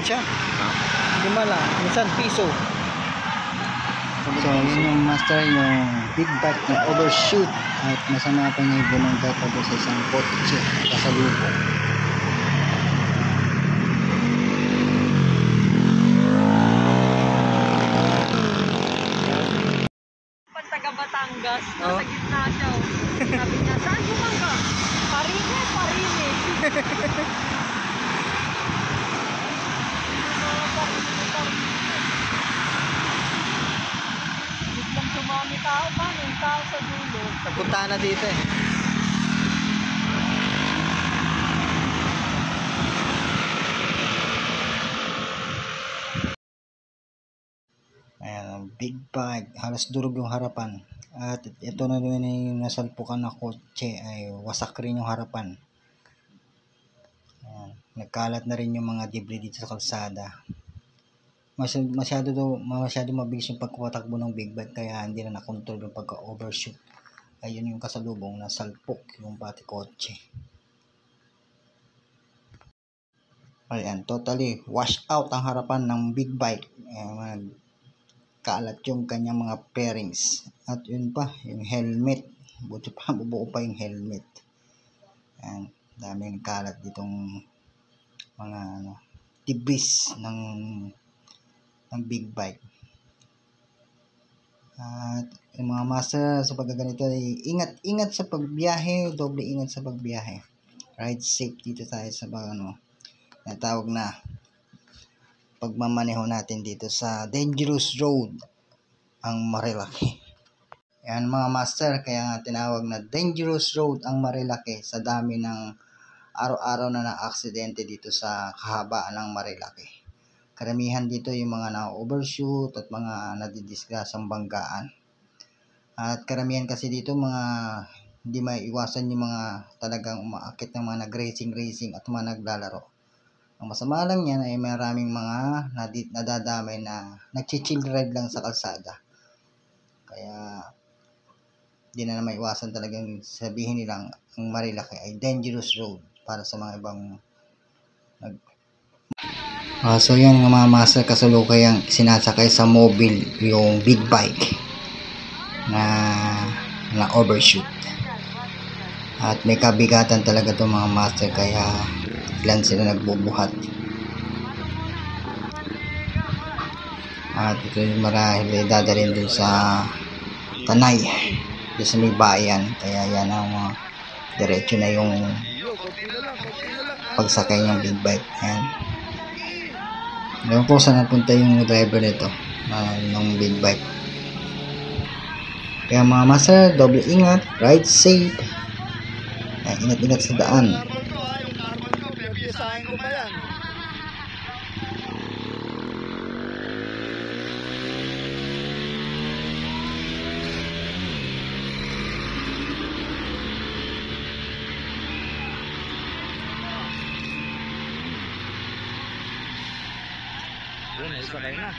siya. 5 lang, minsan piso. So yun yung master, yung big bike na overshoot at masama pa niya ibunong data doon sa isang kotse kasalubong. Pag taga Batangas, nasa gitna siya. Sabi niya, saan bumangga? Parine, parine. Biglang sumami tao, paano yung tao sa dulo? Nagpunta na dito eh. Ayan, ang big bag, halos durog yung harapan. At ito na rin yung nasalpukan na kotse ay wasak rin yung harapan. Ayan, nagkalat na rin yung mga debris dito sa kalsada. Masyado mabilis yung pagpatakbo ng big bag kaya hindi na nakontrol yung pagka-overshoot. Ayun yung kasalubong na salpok yung pati kotse. Ayan, totally wash out ang harapan ng big bike. Ayan, kalat yung kanyang mga pairings. At yun pa, yung helmet. Buti pa, bubuo pa yung helmet. Ayan, daming kalat ditong mga debris ng big bike. At yung mga master sa pagkaganito ay ingat sa pagbiyahe, doble ingat sa pagbiyahe. Ride safe dito tayo sa natawag na pagmamaneho natin dito sa dangerous road ang Marilaki. Yan mga master, kaya nga tinawag na dangerous road ang Marilaki sa dami ng araw-araw na na-aksidente dito sa kahabaan ng Marilaki. Karamihan dito yung mga na-overshoot at mga nadidisgrasang banggaan. At karamihan kasi dito mga hindi maiiwasan yung mga talagang umaakit ng mga nag-racing at mga naglalaro. Ang masama lang yan ay maraming mga nadadamay na nag-chill ride lang sa kalsada. Kaya di na maiwasan talagang sabihin nilang ang Marilaki ay dangerous road para sa mga ibang so yan mga master, kasalukuyang sinasakay sa mobile yung big bike na overshoot. At may kabigatan talaga itong mga master kaya ilan sila nagbubuhat. At ito yung marahil dadalhin dun sa Tanay, dun sa may bayan. Kaya yan ang diretso na yung pagsakay ng big bike. Yan. Alam ko saan napunta yung driver nito ng big bike. Kaya mga master, doble ingat, ride safe. Ingat-ingat sa daan. Piyasahin ko pa yan. Doon, isa kayo na.